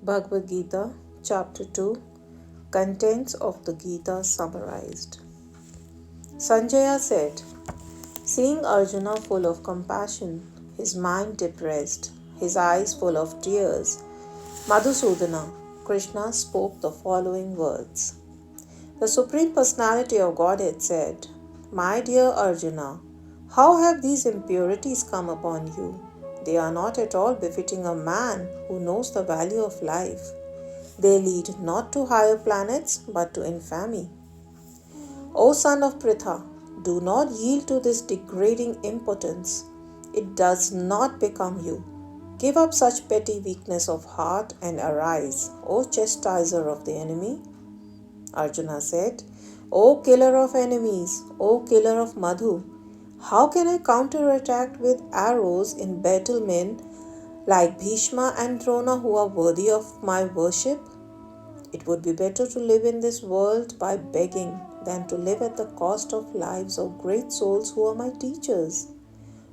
Bhagavad Gita, Chapter 2, Contents of the Gita summarized. Sanjaya said, seeing Arjuna full of compassion, his mind depressed, his eyes full of tears, Madhusudana, Krishna spoke the following words. The Supreme Personality of Godhead said, My dear Arjuna, how have these impurities come upon you? They are not at all befitting a man who knows the value of life. They lead not to higher planets but to infamy. O son of Pritha, do not yield to this degrading impotence. It does not become you. Give up such petty weakness of heart and arise, O chastiser of the enemy. Arjuna said, O killer of enemies, O killer of Madhu, how can I counterattack with arrows in battle men like Bhishma and Drona who are worthy of my worship? It would be better to live in this world by begging than to live at the cost of lives of great souls who are my teachers.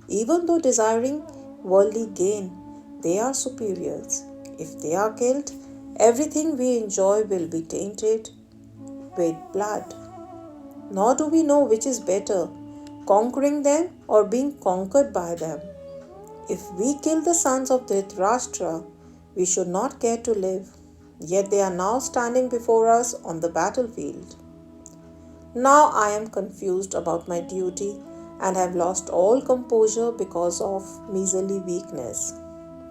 Even though desiring worldly gain, they are superiors. If they are killed, everything we enjoy will be tainted with blood. Nor do we know which is better, conquering them or being conquered by them. If we kill the sons of Dhritarashtra, we should not care to live. Yet they are now standing before us on the battlefield. Now I am confused about my duty and have lost all composure because of miserly weakness.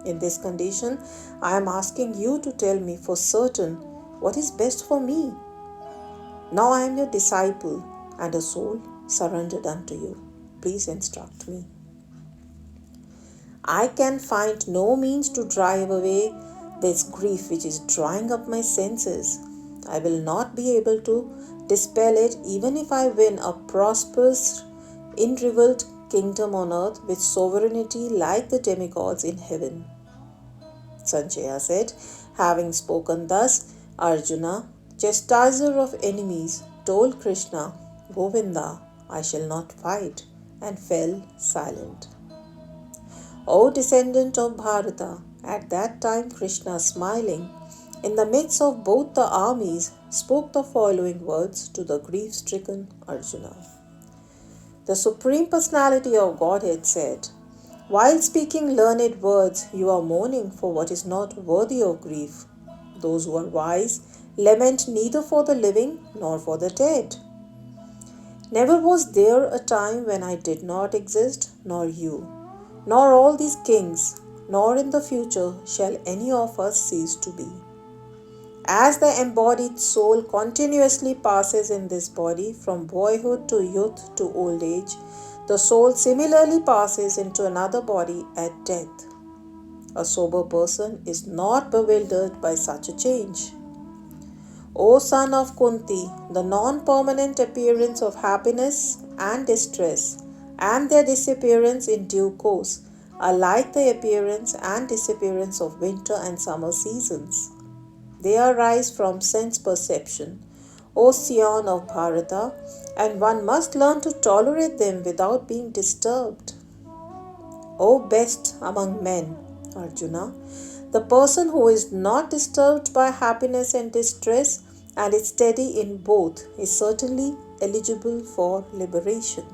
In this condition, I am asking you to tell me for certain what is best for me. Now I am your disciple and a soul surrendered unto you. Please instruct me. I can find no means to drive away this grief which is drying up my senses. I will not be able to dispel it even if I win a prosperous, unrivaled kingdom on earth with sovereignty like the demigods in heaven. Sanjaya said, having spoken thus, Arjuna, chastiser of enemies, told Krishna, Govinda, I shall not fight, and fell silent. O descendant of Bharata, at that time Krishna, smiling, in the midst of both the armies, spoke the following words to the grief-stricken Arjuna. The Supreme Personality of Godhead said, while speaking learned words, you are mourning for what is not worthy of grief. Those who are wise lament neither for the living nor for the dead. Never was there a time when I did not exist, nor you, nor all these kings, nor in the future shall any of us cease to be. As the embodied soul continuously passes in this body from boyhood to youth to old age, the soul similarly passes into another body at death. A sober person is not bewildered by such a change. O son of Kunti, the non-permanent appearance of happiness and distress and their disappearance in due course are like the appearance and disappearance of winter and summer seasons. They arise from sense perception, O scion of Bharata, and one must learn to tolerate them without being disturbed. O best among men, Arjuna, the person who is not disturbed by happiness and distress and is steady in both is certainly eligible for liberation.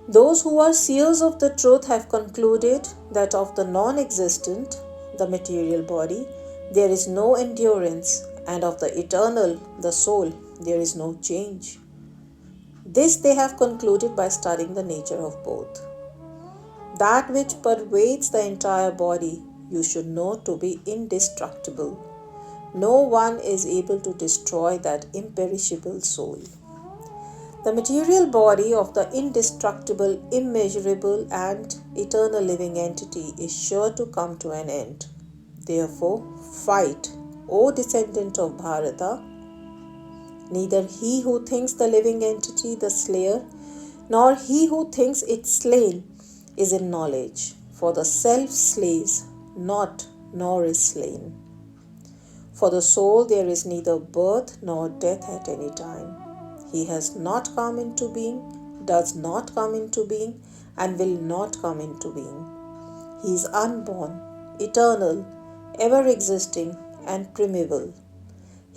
Those who are seers of the truth have concluded that of the non-existent, the material body, there is no endurance, and of the eternal, the soul, there is no change. This they have concluded by studying the nature of both. That which pervades the entire body you should know to be indestructible. No one is able to destroy that imperishable soul. The material body of the indestructible, immeasurable, and eternal living entity is sure to come to an end. Therefore, fight, O descendant of Bharata. Neither he who thinks the living entity the slayer, nor he who thinks it slain, is in knowledge, for the self slays not, nor is slain. For the soul there is neither birth nor death at any time. He has not come into being, does not come into being, and will not come into being. He is unborn, eternal, ever-existing, and primeval.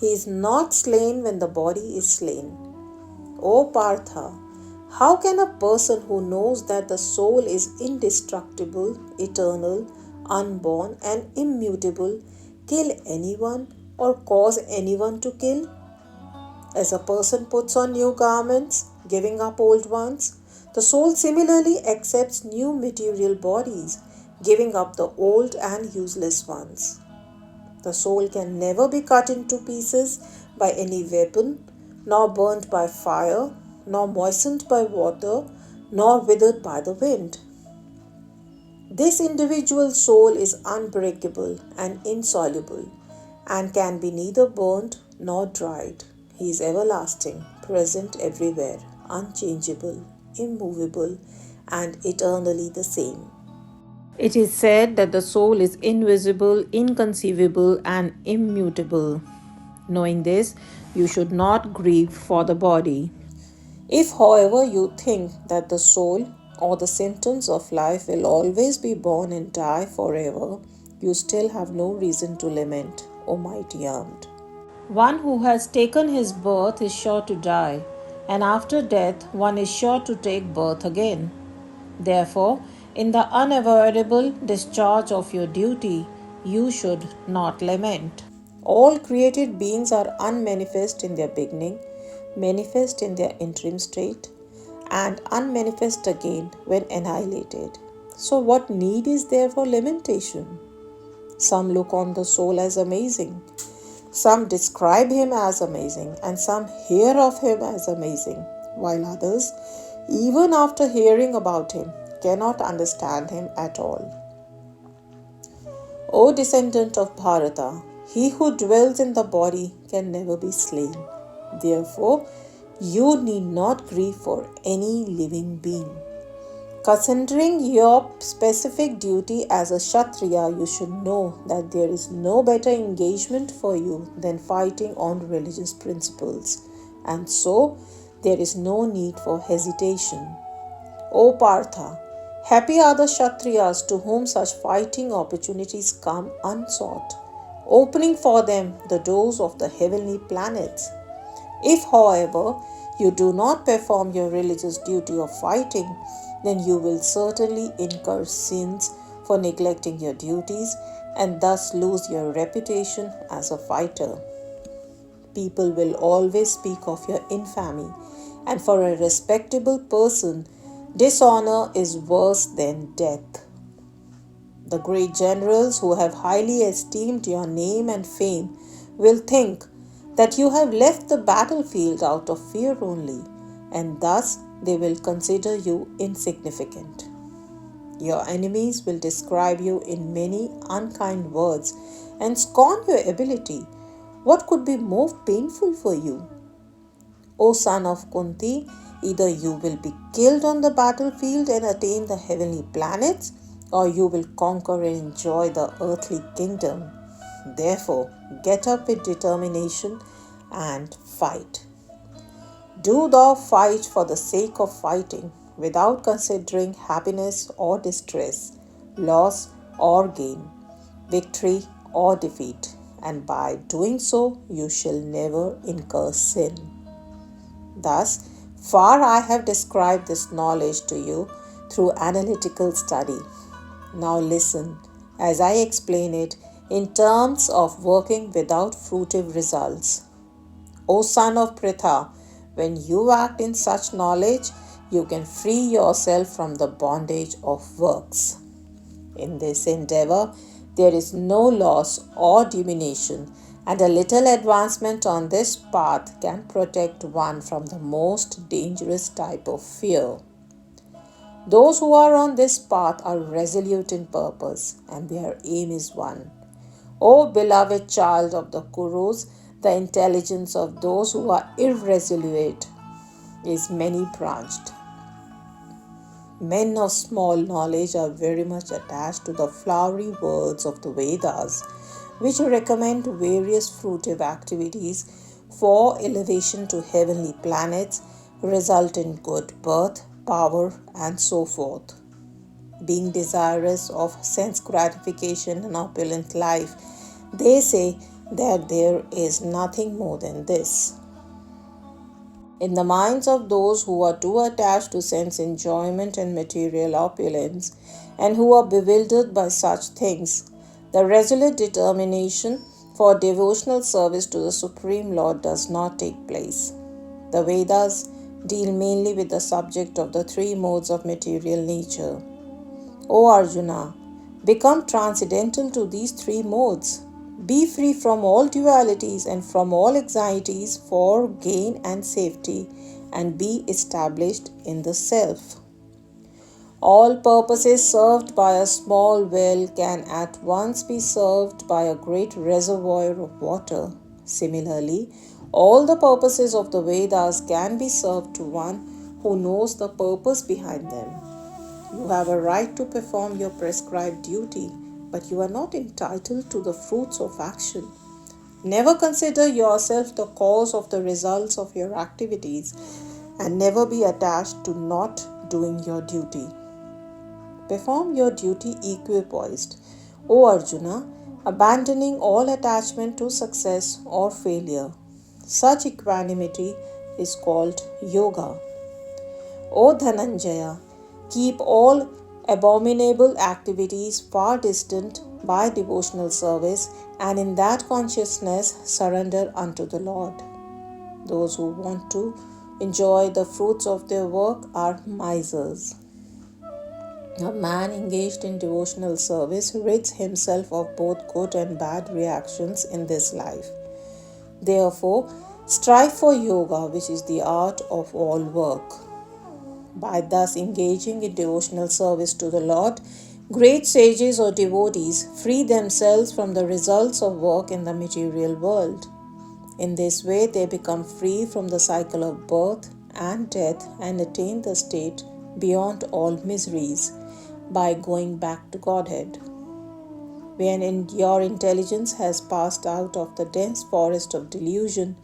He is not slain when the body is slain. O Partha, how can a person who knows that the soul is indestructible, eternal, unborn, and immutable kill anyone or cause anyone to kill? As a person puts on new garments, giving up old ones, the soul similarly accepts new material bodies, giving up the old and useless ones. The soul can never be cut into pieces by any weapon, nor burnt by fire, nor moistened by water, nor withered by the wind. This individual soul is unbreakable and insoluble, and can be neither burnt nor dried. He is everlasting, present everywhere, unchangeable, immovable, and eternally the same. It is said that the soul is invisible, inconceivable, and immutable. Knowing this, you should not grieve for the body. If, however, you think that the soul or the symptoms of life will always be born and die forever, you still have no reason to lament, O mighty armed. One who has taken his birth is sure to die, and after death one is sure to take birth again. Therefore, in the unavoidable discharge of your duty, you should not lament. All created beings are unmanifest in their beginning, manifest in their interim state, and unmanifest again when annihilated. So, what need is there for lamentation? Some look on the soul as amazing, some describe him as amazing, and some hear of him as amazing, while others, even after hearing about him, cannot understand him at all. O descendant of Bharata, he who dwells in the body can never be slain. Therefore, you need not grieve for any living being. Considering your specific duty as a Kshatriya, you should know that there is no better engagement for you than fighting on religious principles, and so there is no need for hesitation. O Partha, happy are the Kshatriyas to whom such fighting opportunities come unsought, opening for them the doors of the heavenly planets. If, however, you do not perform your religious duty of fighting, then you will certainly incur sins for neglecting your duties and thus lose your reputation as a fighter. People will always speak of your infamy, and for a respectable person, dishonor is worse than death. The great generals who have highly esteemed your name and fame will think that you have left the battlefield out of fear only, and thus they will consider you insignificant. Your enemies will describe you in many unkind words and scorn your ability. What could be more painful for you? O son of Kunti, either you will be killed on the battlefield and attain the heavenly planets, or you will conquer and enjoy the earthly kingdom. Therefore, get up with determination and fight. Do thou fight for the sake of fighting, without considering happiness or distress, loss or gain, victory or defeat, and by doing so you shall never incur sin. Thus far I have described this knowledge to you through analytical study. Now listen as I explain it in terms of working without fruitive results. O son of Pritha, when you act in such knowledge, you can free yourself from the bondage of works. In this endeavor, there is no loss or diminution, and a little advancement on this path can protect one from the most dangerous type of fear. Those who are on this path are resolute in purpose, and their aim is one. O beloved child of the Kurus, the intelligence of those who are irresolute is many-branched. Men of small knowledge are very much attached to the flowery words of the Vedas, which recommend various fruitive activities for elevation to heavenly planets, result in good birth, power, and so forth. being desirous of sense gratification and opulent life. They say that there is nothing more than this. In the minds of those who are too attached to sense enjoyment and material opulence, and who are bewildered by such things, the resolute determination for devotional service to the Supreme Lord does not take place. The Vedas deal mainly with the subject of the three modes of material nature. O Arjuna, become transcendental to these three modes. Be free from all dualities and from all anxieties for gain and safety, and be established in the self. All purposes served by a small well can at once be served by a great reservoir of water. Similarly, all the purposes of the Vedas can be served to one who knows the purpose behind them. You have a right to perform your prescribed duty, but you are not entitled to the fruits of action. Never consider yourself the cause of the results of your activities, and never be attached to not doing your duty. Perform your duty equipoised, O Arjuna, abandoning all attachment to success or failure. Such equanimity is called yoga. O Dhananjaya, keep all abominable activities far distant by devotional service, and in that consciousness surrender unto the Lord. Those who want to enjoy the fruits of their work are misers. A man engaged in devotional service rids himself of both good and bad reactions in this life. Therefore, strive for yoga, which is the art of all work. By thus engaging in devotional service to the Lord, great sages or devotees free themselves from the results of work in the material world. In this way, they become free from the cycle of birth and death and attain the state beyond all miseries by going back to Godhead. When your intelligence has passed out of the dense forest of delusion,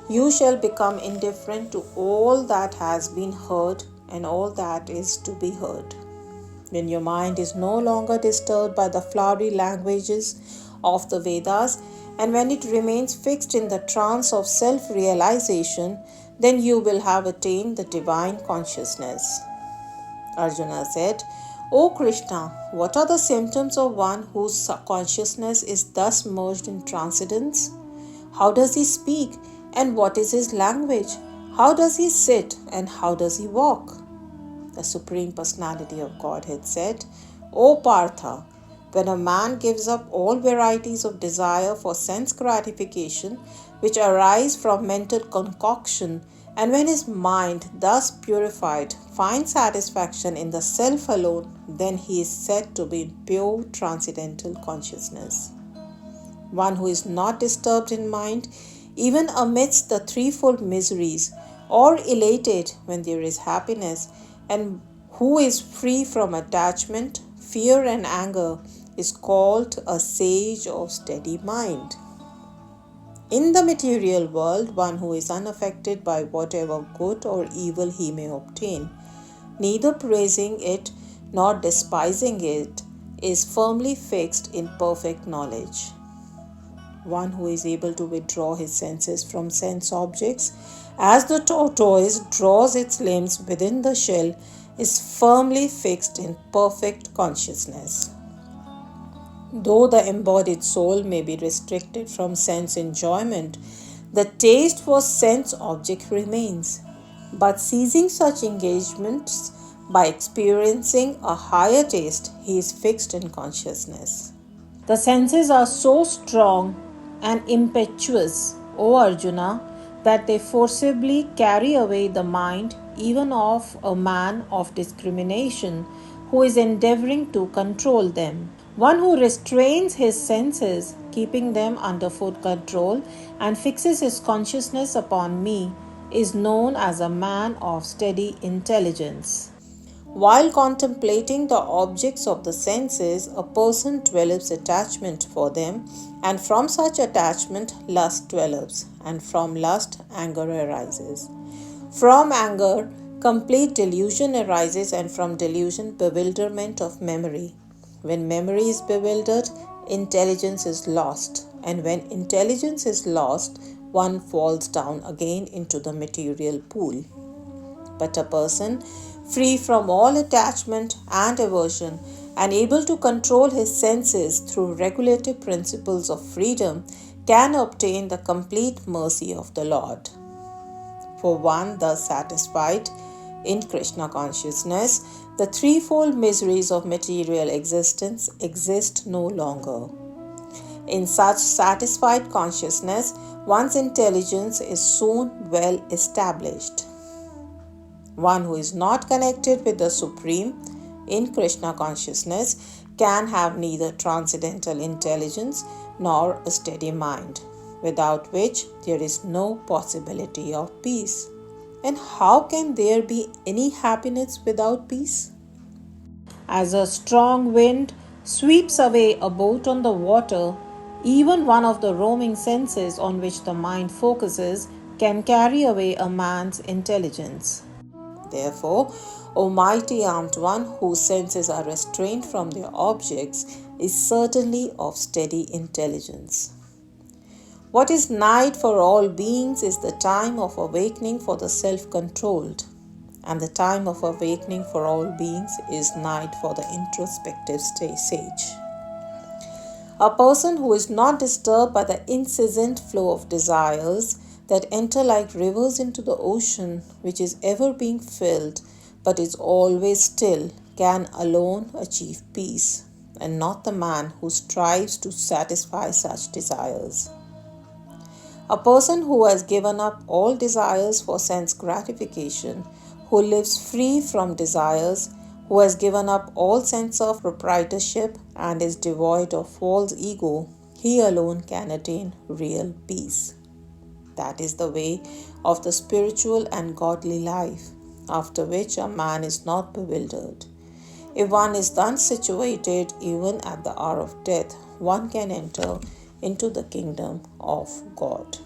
you shall become indifferent to all that has been heard and all that is to be heard. When your mind is no longer disturbed by the flowery languages of the Vedas, and when it remains fixed in the trance of self-realization, then you will have attained the divine consciousness. Arjuna said, O Krishna, what are the symptoms of one whose consciousness is thus merged in transcendence? How does he speak, and what is his language? How does he sit, and how does he walk? The Supreme Personality of Godhead said, O Partha, when a man gives up all varieties of desire for sense gratification which arise from mental concoction, and when his mind, thus purified, finds satisfaction in the self alone, then he is said to be in pure transcendental consciousness. One who is not disturbed in mind, even amidst the threefold miseries, or elated when there is happiness, and who is free from attachment, fear, and anger, is called a sage of steady mind. In the material world, one who is unaffected by whatever good or evil he may obtain, neither praising it nor despising it, is firmly fixed in perfect knowledge. One who is able to withdraw his senses from sense objects, as the tortoise draws its limbs within the shell, is firmly fixed in perfect consciousness. Though the embodied soul may be restricted from sense enjoyment, the taste for sense object remains. But ceasing such engagements by experiencing a higher taste, he is fixed in consciousness. The senses are so strong and impetuous, O Arjuna, that they forcibly carry away the mind even of a man of discrimination who is endeavoring to control them. One who restrains his senses, keeping them under full control, and fixes his consciousness upon me, is known as a man of steady intelligence. While contemplating the objects of the senses, a person develops attachment for them, and from such attachment lust develops, and from lust anger arises. From anger, complete delusion arises, and from delusion, bewilderment of memory. When memory is bewildered, intelligence is lost, and when intelligence is lost, one falls down again into the material pool. But a person free from all attachment and aversion and able to control his senses through regulative principles of freedom can obtain the complete mercy of the Lord. For one thus satisfied in Krishna consciousness, the threefold miseries of material existence exist no longer. In such satisfied consciousness, one's intelligence is soon well established. One who is not connected with the Supreme in Krishna consciousness can have neither transcendental intelligence nor a steady mind, without which there is no possibility of peace. And how can there be any happiness without peace? As a strong wind sweeps away a boat on the water, even one of the roaming senses on which the mind focuses can carry away a man's intelligence. Therefore, O mighty armed one whose senses are restrained from their objects is certainly of steady intelligence. What is night for all beings is the time of awakening for the self-controlled, and the time of awakening for all beings is night for the introspective sage. A person who is not disturbed by the incessant flow of desires that enter like rivers into the ocean, which is ever being filled but is always still, can alone achieve peace, and not the man who strives to satisfy such desires. A person who has given up all desires for sense gratification, who lives free from desires, who has given up all sense of proprietorship and is devoid of false ego, he alone can attain real peace. That is the way of the spiritual and godly life, after which a man is not bewildered. If one is thus situated, even at the hour of death, one can enter into the kingdom of God.